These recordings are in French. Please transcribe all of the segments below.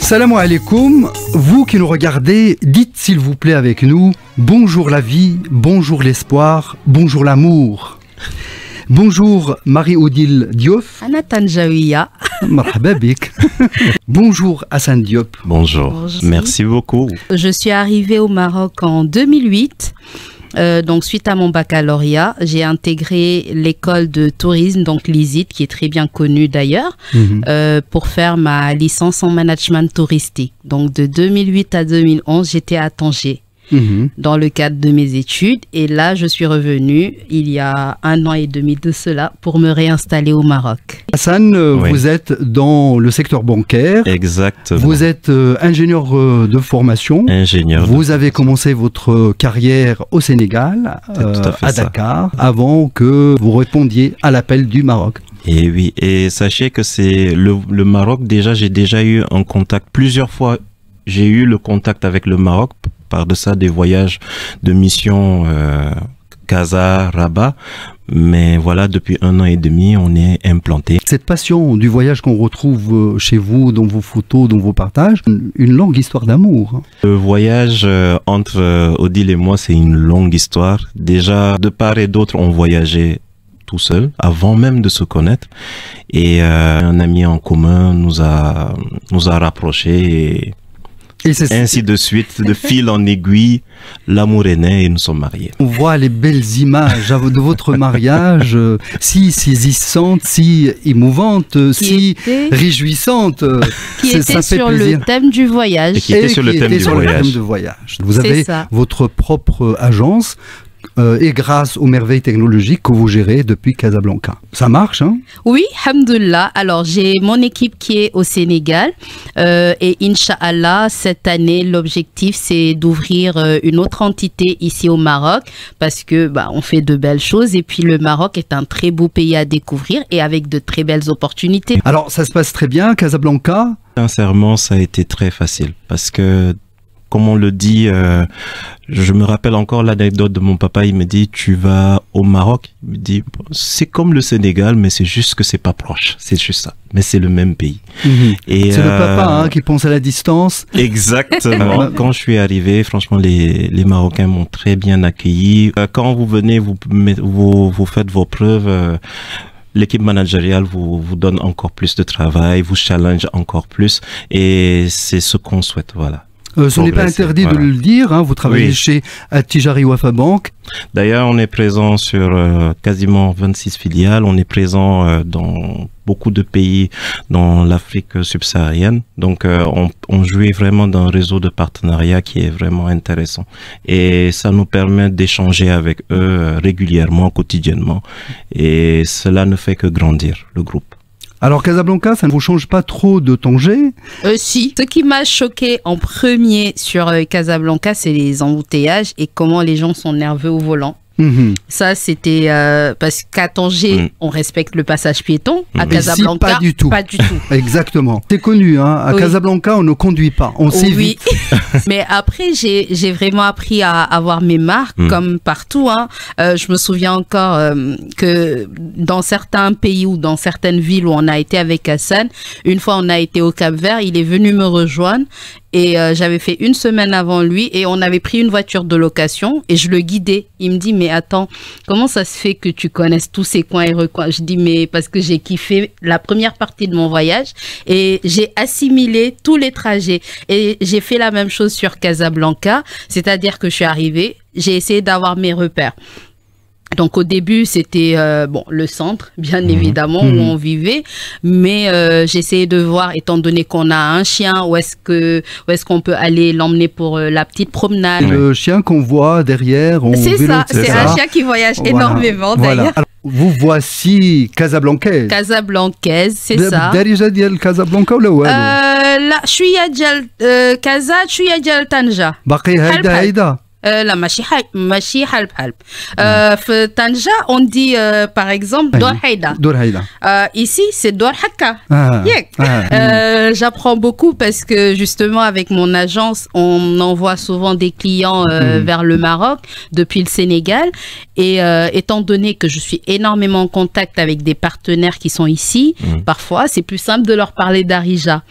Salam alaikum, vous qui nous regardez, dites s'il vous plaît avec nous, bonjour la vie, bonjour l'espoir, bonjour l'amour. Bonjour Marie-Odile Diop. Ana Tanjawiya. Marhaba bik. Bonjour Hassan Diop. Bonjour. Merci beaucoup. Je suis arrivée au Maroc en 2008. Donc suite à mon baccalauréat, j'ai intégré l'école de tourisme, donc l'ISIT, qui est très bien connue d'ailleurs, pour faire ma licence en management touristique. Donc de 2008 à 2011, j'étais à Tanger. Dans le cadre de mes études, et là je suis revenue il y a 1 an et demi de cela pour me réinstaller au Maroc. Hassan, oui. Vous êtes dans le secteur bancaire. Exactement. Vous êtes ingénieur de formation. Ingénieur. Vous avez commencé votre carrière au Sénégal, à Dakar, avant que vous répondiez à l'appel du Maroc. Et oui, et sachez que c'est le Maroc, déjà j'ai déjà eu un contact plusieurs fois. J'ai eu le contact avec le Maroc par de ça des voyages de mission Casa, Rabat, mais voilà, depuis 1 an et demi, on est implanté. Cette passion du voyage qu'on retrouve chez vous, dans vos photos, dans vos partages, une longue histoire d'amour. Le voyage entre Odile et moi, c'est une longue histoire. Déjà, de part et d'autre, on voyageait tout seul, avant même de se connaître, et un ami en commun nous a rapprochés, et ainsi de suite, de fil en aiguille, l'amour est né et nous sommes mariés. On voit les belles images de votre mariage, si saisissantes, si émouvantes, si réjouissantes. Qui était sur le thème du voyage. Et qui était sur le thème du voyage. Vous avez votre propre agence. Et grâce aux merveilles technologiques que vous gérez depuis Casablanca. Ça marche, hein? Oui, alhamdoulilah. Alors, j'ai mon équipe qui est au Sénégal et Inch'Allah, cette année, l'objectif, c'est d'ouvrir une autre entité ici au Maroc parce que on fait de belles choses et puis le Maroc est un très beau pays à découvrir et avec de très belles opportunités. Alors, ça se passe très bien, Casablanca? Sincèrement, ça a été très facile parce que comme on le dit, je me rappelle encore l'anecdote de mon papa, il me dit, tu vas au Maroc, il me dit, c'est comme le Sénégal, mais c'est juste que c'est pas proche, c'est juste ça, mais c'est le même pays. Et c'est le papa qui pense à la distance. Exactement. Quand je suis arrivé, franchement, les Marocains m'ont très bien accueilli. Quand vous venez, vous faites vos preuves, l'équipe managériale vous donne encore plus de travail, vous challenge encore plus, et c'est ce qu'on souhaite, voilà. Ce n'est pas interdit de le dire, hein, vous travaillez chez Attijari Wafa Bank. D'ailleurs, on est présent sur quasiment 26 filiales, on est présent dans beaucoup de pays dans l'Afrique subsaharienne. Donc, on jouit vraiment d'un réseau de partenariat qui est vraiment intéressant. Et ça nous permet d'échanger avec eux régulièrement, quotidiennement. Et cela ne fait que grandir le groupe. Alors Casablanca, ça ne vous change pas trop de Tanger? Si. Ce qui m'a choqué en premier sur Casablanca, c'est les embouteillages et comment les gens sont nerveux au volant. Ça, c'était parce qu'à Tanger, on respecte le passage piéton. À Casablanca, pas du tout. Pas du tout. Exactement. C'est connu, hein. À Casablanca, on ne conduit pas, on s'évite. Mais après, j'ai vraiment appris à avoir mes marques, comme partout. Hein. Je me souviens encore que dans certains pays ou dans certaines villes où on a été avec Hassan, une fois on a été au Cap-Vert, il est venu me rejoindre. Et j'avais fait 1 semaine avant lui et on avait pris une voiture de location et je le guidais. Il me dit, mais attends, comment ça se fait que tu connaisses tous ces coins et recoins? Je dis, mais parce que j'ai kiffé la première partie de mon voyage et j'ai assimilé tous les trajets. Et j'ai fait la même chose sur Casablanca, c'est-à-dire que je suis arrivée, j'ai essayé d'avoir mes repères. Donc au début c'était le centre bien évidemment où on vivait, mais j'essayais de voir, étant donné qu'on a un chien, où est-ce qu'on peut aller l'emmener pour la petite promenade. Le chien qu'on voit derrière, c'est ça, c'est un chien qui voyage énormément d'ailleurs. Vous voici Casablancaise. Casablancaise, c'est ça. Darija dial Casablanca ou là, شوية ديال كازا شوية ديال طنجة. باقي هيدا La machi halb halb. Tanja, on dit par exemple Dor Haïda. Ici, c'est Dor Hakka. J'apprends beaucoup parce que justement, avec mon agence, on envoie souvent des clients vers le Maroc depuis le Sénégal. Et étant donné que je suis énormément en contact avec des partenaires qui sont ici, parfois, c'est plus simple de leur parler d'Arija.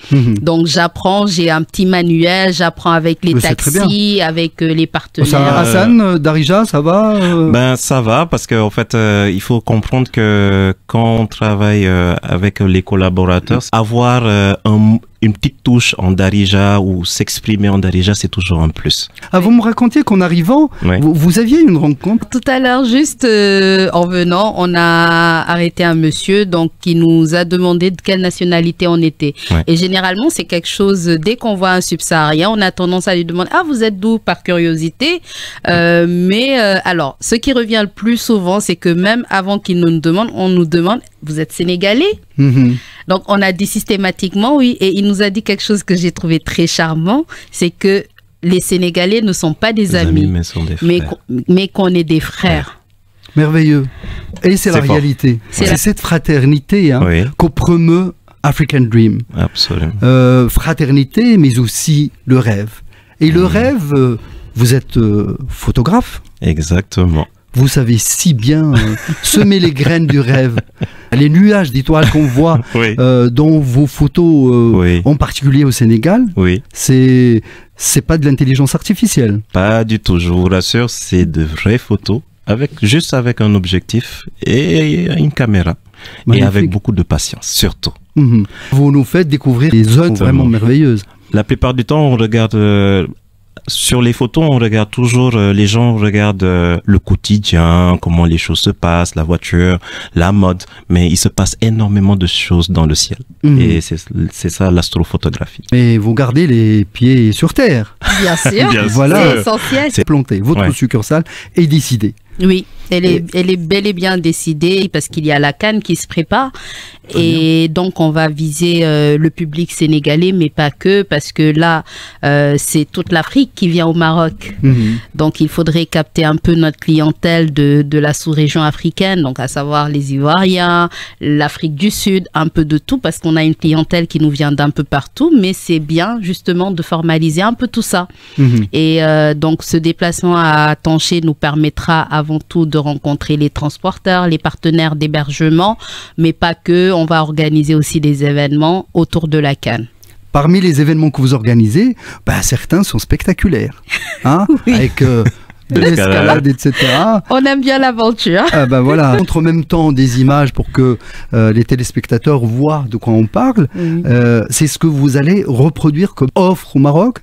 Donc, j'apprends, j'ai un petit manuel, j'apprends avec les taxis, avec les partenaires. Hassan, Darija, ça va Ben ça va parce qu'en fait il faut comprendre que quand on travaille avec les collaborateurs, avoir une petite touche en Darija ou s'exprimer en Darija, c'est toujours un plus. Ah, vous me racontiez qu'en arrivant, vous aviez une rencontre. Tout à l'heure, juste en venant, on a arrêté un monsieur donc qui nous a demandé de quelle nationalité on était. Et généralement, c'est quelque chose, dès qu'on voit un subsaharien, on a tendance à lui demander « Ah, vous êtes d'où ?» par curiosité. Alors, ce qui revient le plus souvent, c'est que même avant qu'il nous demande, on nous demande « Vous êtes sénégalais ?» Donc, on a dit systématiquement oui. Et il nous a dit quelque chose que j'ai trouvé très charmant, c'est que les Sénégalais ne sont pas des amis, mais sont des frères. Mais qu'on est des frères. Merveilleux. Et c'est la réalité. C'est cette fraternité qu'au promeut African Dream. Absolument. Fraternité, mais aussi le rêve. Et le rêve, vous êtes photographe. Exactement. Vous savez si bien semer les graines du rêve. Les nuages d'étoiles qu'on voit dans vos photos, en particulier au Sénégal, c'est pas de l'intelligence artificielle. Pas du tout, je vous rassure, c'est de vraies photos, juste avec un objectif et une caméra. Magnifique. Et avec beaucoup de patience, surtout. Vous nous faites découvrir des œuvres vraiment merveilleuses. La plupart du temps, on regarde... Sur les photos, on regarde toujours, les gens regardent le quotidien, comment les choses se passent, la voiture, la mode, mais il se passe énormément de choses dans le ciel. Et c'est ça l'astrophotographie. Mais vous gardez les pieds sur terre. Bien sûr, voilà. C'est essentiel. C'est planté. Votre succursale est décidée. Oui, elle est bel et bien décidée parce qu'il y a la CAN qui se prépare et donc on va viser le public sénégalais, mais pas que, parce que là c'est toute l'Afrique qui vient au Maroc. Donc il faudrait capter un peu notre clientèle de la sous-région africaine, donc à savoir les Ivoiriens, l'Afrique du Sud, un peu de tout, parce qu'on a une clientèle qui nous vient d'un peu partout, mais c'est bien justement de formaliser un peu tout ça. Et donc ce déplacement à Tanché nous permettra avant tout de rencontrer les transporteurs, les partenaires d'hébergement, mais pas que. On va organiser aussi des événements autour de la CAN. Parmi les événements que vous organisez, certains sont spectaculaires, avec de l'escalade, etc. On aime bien l'aventure. Voilà. On montre en même temps des images pour que les téléspectateurs voient de quoi on parle. C'est ce que vous allez reproduire comme offre au Maroc?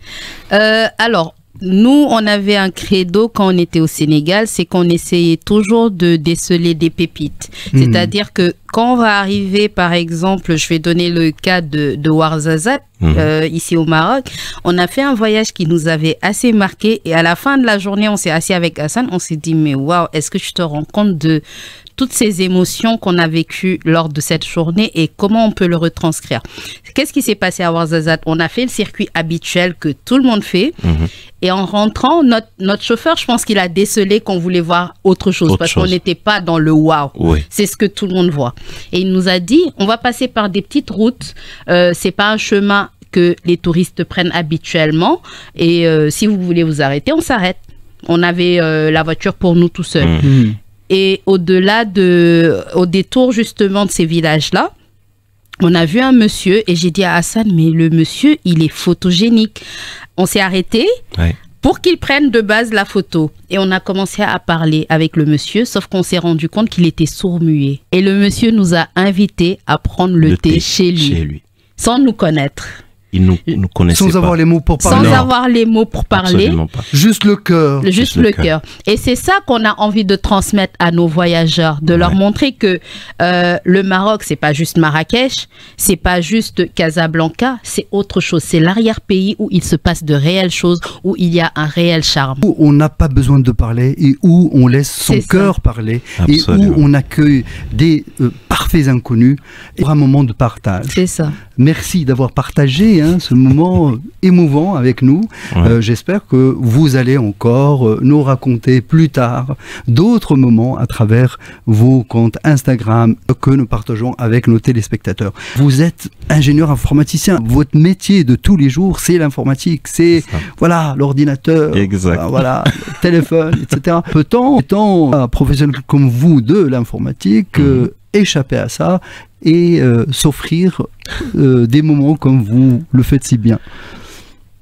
Alors, nous, on avait un credo quand on était au Sénégal, c'est qu'on essayait toujours de déceler des pépites. C'est-à-dire que quand on va arriver, par exemple, je vais donner le cas de Ouarzazate, ici au Maroc, on a fait un voyage qui nous avait assez marqué et à la fin de la journée, on s'est assis avec Hassan, on s'est dit, mais waouh, est-ce que tu te rends compte de toutes ces émotions qu'on a vécues lors de cette journée et comment on peut le retranscrire. Qu'est-ce qui s'est passé à Ouarzazate? On a fait le circuit habituel que tout le monde fait et en rentrant, notre chauffeur, je pense qu'il a décelé qu'on voulait voir autre chose parce qu'on n'était pas dans le wow. C'est ce que tout le monde voit. Et il nous a dit, on va passer par des petites routes, c'est pas un chemin que les touristes prennent habituellement et si vous voulez vous arrêter, on s'arrête. On avait la voiture pour nous tout seuls. Et au-delà au détour justement de ces villages-là, on a vu un monsieur et j'ai dit à Hassan, mais le monsieur, il est photogénique. On s'est arrêté pour qu'il prenne de base la photo. Et on a commencé à parler avec le monsieur, sauf qu'on s'est rendu compte qu'il était sourd-muet. Et le monsieur nous a invités à prendre le thé chez lui, sans nous connaître. Il nous connaissait sans avoir les mots pour parler. Sans avoir les mots pour parler. Juste le cœur. Juste le cœur. Et c'est ça qu'on a envie de transmettre à nos voyageurs, de leur montrer que le Maroc, c'est pas juste Marrakech, c'est pas juste Casablanca, c'est autre chose. C'est l'arrière-pays où il se passe de réelles choses, où il y a un réel charme. Où on n'a pas besoin de parler et où on laisse son cœur parler. Absolument. Et où on accueille des parfaits inconnus et un moment de partage. C'est ça. Merci d'avoir partagé hein, ce moment émouvant avec nous. Ouais. J'espère que vous allez encore nous raconter plus tard d'autres moments à travers vos comptes Instagram que nous partageons avec nos téléspectateurs. Vous êtes ingénieur informaticien. Votre métier de tous les jours, c'est l'informatique. C'est voilà, l'ordinateur, voilà, le téléphone, etc. Peut-on, étant un professionnel comme vous de l'informatique, échapper à ça et s'offrir des moments comme vous le faites si bien?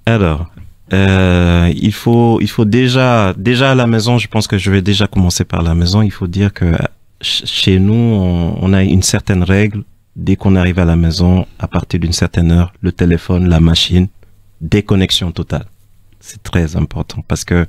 Alors, il faut déjà à la maison, je pense que je vais déjà commencer par la maison. Il faut dire que chez nous, on a une certaine règle. Dès qu'on arrive à la maison, à partir d'une certaine heure, le téléphone, la machine, déconnexion totale. C'est très important parce que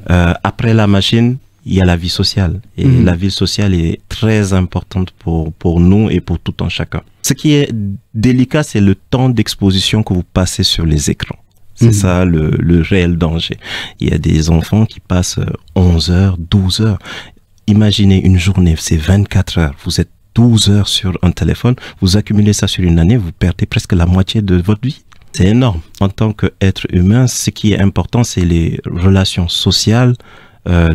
après la machine, il y a la vie sociale. Et la vie sociale est très importante pour nous et pour tout un chacun. Ce qui est délicat, c'est le temps d'exposition que vous passez sur les écrans. C'est ça le réel danger. Il y a des enfants qui passent 11 heures, 12 heures. Imaginez une journée, c'est 24 heures. Vous êtes 12 heures sur un téléphone. Vous accumulez ça sur une année, vous perdez presque la moitié de votre vie. C'est énorme. En tant qu'être humain, ce qui est important, c'est les relations sociales,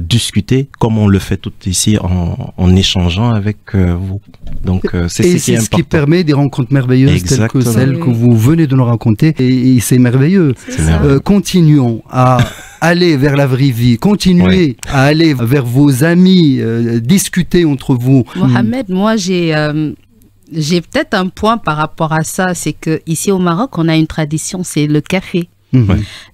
discuter comme on le fait tout ici en échangeant avec vous. Donc c'est ce qui est important. Ce qui permet des rencontres merveilleuses telles que celles que vous venez de nous raconter et c'est merveilleux. Continuons à aller vers la vraie vie, continuez à aller vers vos amis, discuter entre vous. Mohamed, moi j'ai peut-être un point par rapport à ça, c'est que ici au Maroc, on a une tradition, c'est le café.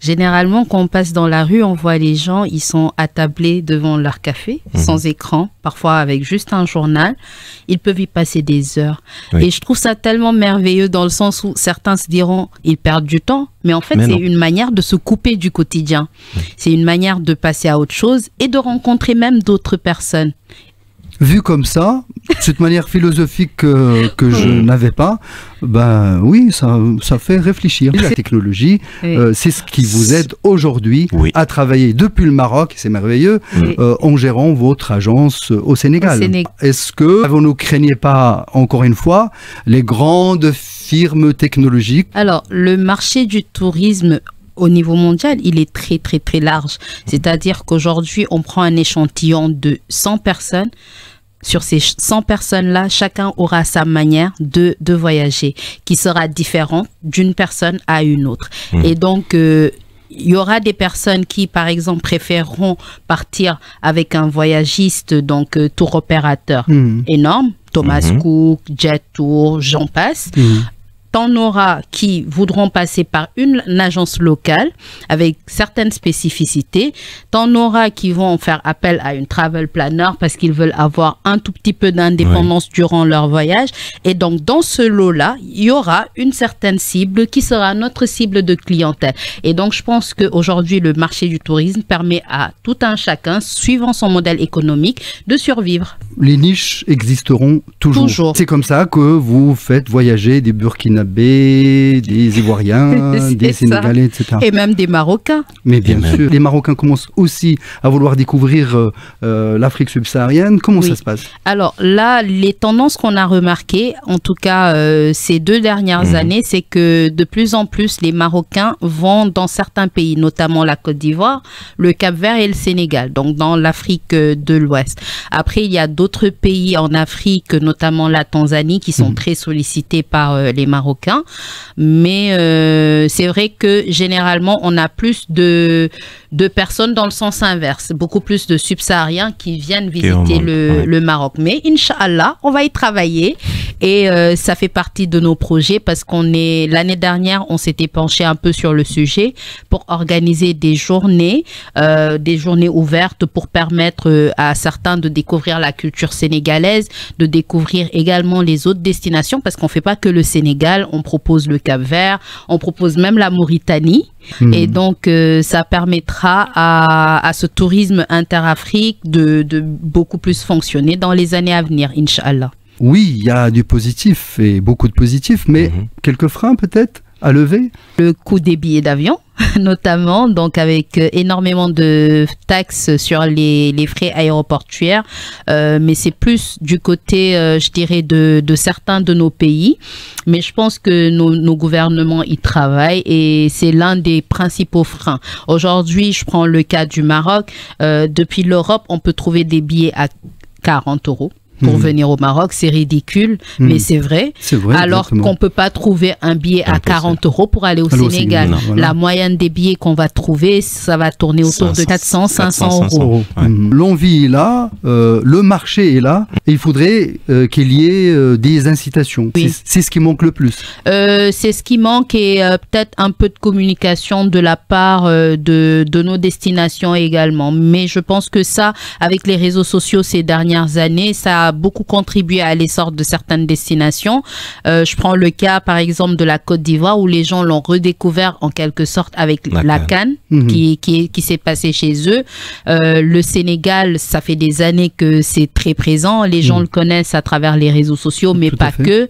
Généralement, quand on passe dans la rue, on voit les gens, ils sont attablés devant leur café, sans écran, parfois avec juste un journal. Ils peuvent y passer des heures. Et je trouve ça tellement merveilleux dans le sens où certains se diront, ils perdent du temps. Mais en fait, c'est une manière de se couper du quotidien. C'est une manière de passer à autre chose et de rencontrer même d'autres personnes. Vu comme ça, cette manière philosophique que je n'avais pas, ben oui, ça fait réfléchir. La technologie, c'est ce qui vous aide aujourd'hui à travailler depuis le Maroc, c'est merveilleux, en gérant votre agence au Sénégal. Est-ce que vous ne craignez pas, encore une fois, les grandes firmes technologiques? Alors, le marché du tourisme au niveau mondial, il est très, très, très large. C'est-à-dire qu'aujourd'hui, on prend un échantillon de 100 personnes. Sur ces 100 personnes-là, chacun aura sa manière de voyager, qui sera différente d'une personne à une autre. Et donc, il y aura des personnes qui, par exemple, préféreront partir avec un voyagiste, donc tour opérateur énorme, Thomas Cook, Jet Tour, j'en passe. T'en auras qui voudront passer par une agence locale avec certaines spécificités. T'en auras qui vont faire appel à une travel planner parce qu'ils veulent avoir un tout petit peu d'indépendance durant leur voyage. Et donc, dans ce lot-là, il y aura une certaine cible qui sera notre cible de clientèle. Et donc, je pense qu'aujourd'hui, le marché du tourisme permet à tout un chacun, suivant son modèle économique, de survivre. Les niches existeront toujours. C'est comme ça que vous faites voyager des Burkinabés, des Ivoiriens, des Sénégalais, etc. Et même des Marocains. Mais bien sûr, les Marocains commencent aussi à vouloir découvrir l'Afrique subsaharienne. Comment ça se passe? Alors là, les tendances qu'on a remarquées, en tout cas ces 2 dernières années, c'est que de plus en plus, les Marocains vont dans certains pays, notamment la Côte d'Ivoire, le Cap-Vert et le Sénégal, donc dans l'Afrique de l'Ouest. Après, il y a d'autres pays en Afrique, notamment la Tanzanie, qui sont très sollicités par les Marocains. Mais c'est vrai que généralement, on a plus de personnes dans le sens inverse, beaucoup plus de subsahariens qui viennent visiter le Maroc. Mais Inch'Allah, on va y travailler et ça fait partie de nos projets parce l'année dernière, on s'était penché un peu sur le sujet pour organiser des journées ouvertes pour permettre à certains de découvrir la culture sénégalaise, de découvrir également les autres destinations parce qu'on ne fait pas que le Sénégal, on propose le Cap-Vert, on propose même la Mauritanie. Et donc, ça permettra à ce tourisme interafrique de beaucoup plus fonctionner dans les années à venir, Inch'Allah. Oui, il y a du positif et beaucoup de positif, mais quelques freins peut-être à lever? Le coût des billets d'avion, notamment, donc avec énormément de taxes sur les frais aéroportuaires, mais c'est plus du côté, je dirais, de certains de nos pays. Mais je pense que nos gouvernements y travaillent et c'est l'un des principaux freins. Aujourd'hui, je prends le cas du Maroc. Depuis l'Europe, on peut trouver des billets à 40 €. Pour venir au Maroc, c'est ridicule, mais c'est vrai. Alors qu'on ne peut pas trouver un billet à 40 € pour aller au Sénégal. Non, voilà. La moyenne des billets qu'on va trouver, ça va tourner autour de 400-500 €. Ouais. L'envie est là, le marché est là, et il faudrait qu'il y ait des incitations. Oui. C'est ce qui manque le plus. C'est ce qui manque et peut-être un peu de communication de la part de nos destinations également. Mais je pense que ça, avec les réseaux sociaux ces dernières années, ça a beaucoup contribué à l'essor de certaines destinations. Je prends le cas, par exemple, de la Côte d'Ivoire où les gens l'ont redécouvert en quelque sorte avec la CAN qui s'est passée chez eux. Le Sénégal, ça fait des années que c'est très présent. Les gens le connaissent à travers les réseaux sociaux, mais pas que.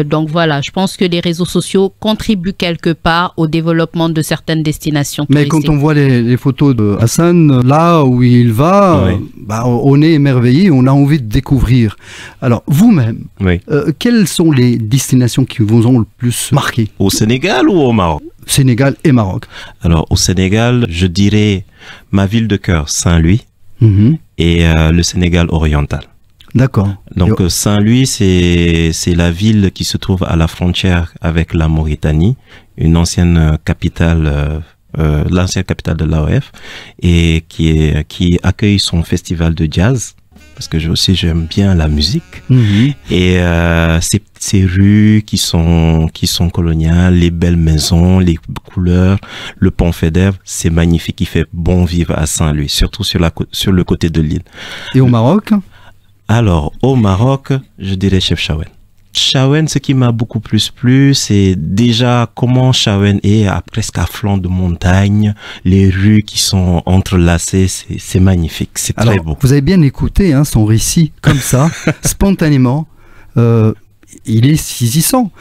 Donc voilà, je pense que les réseaux sociaux contribuent quelque part au développement de certaines destinations Mais touristiques. quand on voit les photos de Hassan, là où il va, bah, on est émerveillé, on a envie de découvrir. Alors, vous-même, quelles sont les destinations qui vous ont le plus marqué? Au Sénégal ou au Maroc? Sénégal et Maroc. Alors, au Sénégal, je dirais ma ville de cœur, Saint-Louis, et le Sénégal oriental. D'accord. Donc, Saint-Louis, c'est la ville qui se trouve à la frontière avec la Mauritanie, une ancienne capitale l'ancienne capitale de l'AOF, et qui accueille son festival de jazz, parce que j'aime bien la musique. Et ces rues qui sont coloniales, les belles maisons, les couleurs, le pont Faidherbe, c'est magnifique. Il fait bon vivre à Saint-Louis, surtout sur le côté de l'île. Et au Maroc? Alors, au Maroc, je dirais Chefchaouen. Chaouen, ce qui m'a beaucoup plus plu, c'est déjà comment Chaouen est presque à flanc de montagne, les rues qui sont entrelacées, c'est magnifique, c'est très beau. Vous avez bien écouté son récit, comme ça, spontanément, il est saisissant.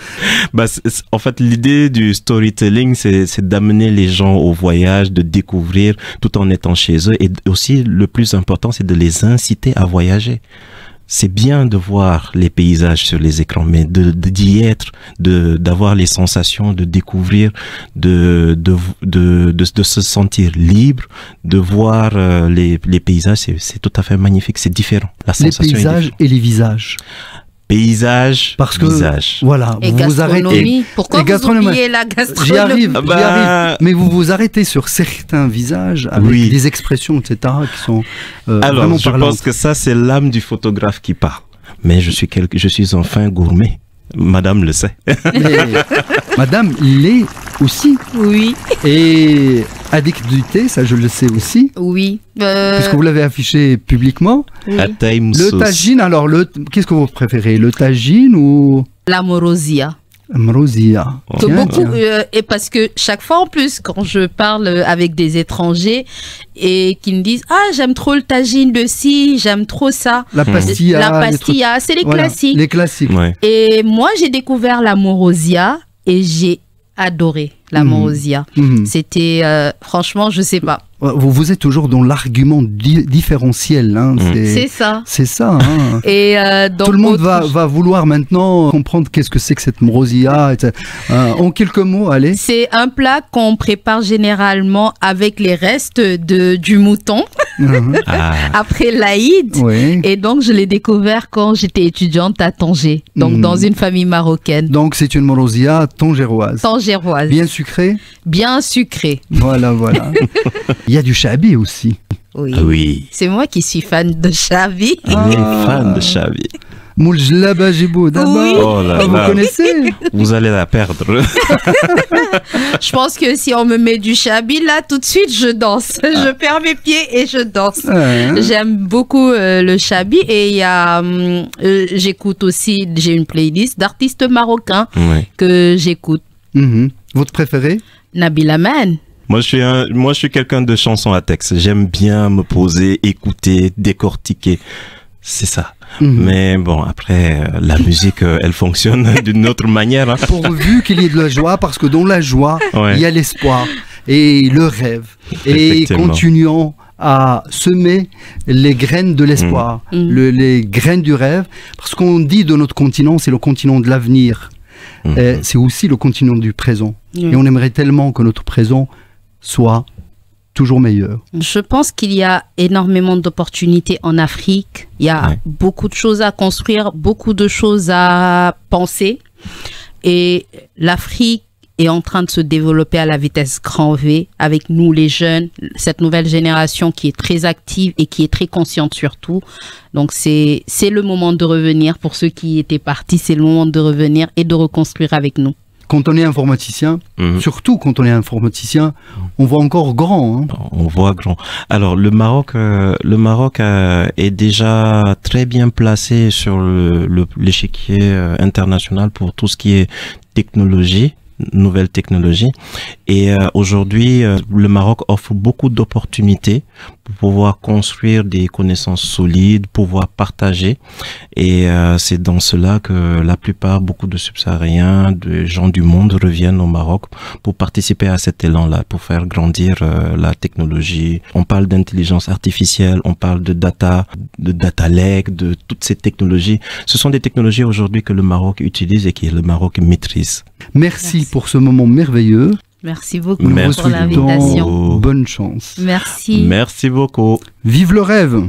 Bah, en fait, l'idée du storytelling, c'est d'amener les gens au voyage, de découvrir tout en étant chez eux, et aussi le plus important, c'est de les inciter à voyager. C'est bien de voir les paysages sur les écrans, mais d'y être, d'avoir les sensations, de découvrir, de se sentir libre, de voir les paysages, c'est tout à fait magnifique, c'est différent. La sensation les paysages et les visages. Paysage, parce que visage. Voilà, et vous gastronomie. Vous arrêtez. Pourquoi vous oubliez la gastronomie? J'y arrive. Mais vous vous arrêtez sur certains visages avec des expressions, etc., qui sont alors, vraiment je parlantes. pense que ça, c'est l'âme du photographe qui parle. Mais je suis un fin gourmet. Madame le sait. Mais, madame l'est aussi. Oui. Et addict du thé, ça je le sais aussi. Oui. Puisque vous l'avez affiché publiquement. Oui. Le tagine, alors, qu'est-ce que vous préférez? Le tagine ou l'amorosia? Amorosia. Et parce que chaque fois en plus, quand je parle avec des étrangers et qui me disent « Ah, j'aime trop le tagine de ci, j'aime trop ça. » La pastilla. La pastilla, c'est les classiques. Les classiques. Ouais. Et moi, j'ai découvert l'amorosia et j'ai adoré l'amorosia. C'était, franchement, je sais pas. Vous êtes toujours dans l'argument différentiel. C'est ça. C'est ça. Et donc, tout le monde va vouloir maintenant comprendre qu'est-ce que c'est que cette morosia. En quelques mots, allez. C'est un plat qu'on prépare généralement avec les restes du mouton après l'Aïd. Oui. Et donc, je l'ai découvert quand j'étais étudiante à Tanger, donc dans une famille marocaine. Donc, c'est une morosia tangéroise. Tangéroise. Bien sucrée. Bien sucrée. Voilà. Il y a du chabi aussi. Oui. Oui. C'est moi qui suis fan de chabi. Il est fan de chabi. Mouljelaba Jibou d'abord. Oui. Oh là Vous là. connaissez? Vous allez la perdre. Je pense que si on me met du chabi, là, tout de suite, je danse. Je perds mes pieds et je danse. J'aime beaucoup le chabi et il y a, j'écoute aussi, j'ai une playlist d'artistes marocains que j'écoute. Votre préféré? Nabil Aman. Moi, je suis quelqu'un de chansons à texte. J'aime bien me poser, écouter, décortiquer. C'est ça. Mais bon, après, la musique, elle fonctionne d'une autre manière. Hein. Pourvu qu'il y ait de la joie, parce que dans la joie, il y a l'espoir et le rêve. Et continuons à semer les graines de l'espoir, les graines du rêve, parce qu'on dit de notre continent, c'est le continent de l'avenir. C'est aussi le continent du présent. Et on aimerait tellement que notre présent soit toujours meilleur. Je pense qu'il y a énormément d'opportunités en Afrique. Il y a beaucoup de choses à construire, beaucoup de choses à penser. Et l'Afrique est en train de se développer à la vitesse grand V avec nous les jeunes, cette nouvelle génération qui est très active et qui est très consciente surtout. Donc c'est le moment de revenir pour ceux qui étaient partis, c'est le moment de revenir et de reconstruire avec nous. Quand on est informaticien, surtout quand on est informaticien, on voit encore grand. Hein. On voit grand. Alors le Maroc est déjà très bien placé sur l'échiquier international pour tout ce qui est technologie, nouvelles technologies. Et aujourd'hui, le Maroc offre beaucoup d'opportunités pour pouvoir construire des connaissances solides, pouvoir partager. Et c'est dans cela que la plupart, beaucoup de subsahariens, de gens du monde reviennent au Maroc pour participer à cet élan-là, pour faire grandir la technologie. On parle d'intelligence artificielle, on parle de data lake, de toutes ces technologies. Ce sont des technologies aujourd'hui que le Maroc utilise et que le Maroc maîtrise. Merci pour ce moment merveilleux. Merci beaucoup pour l'invitation. Bonne chance. Merci. Merci beaucoup. Vive le rêve.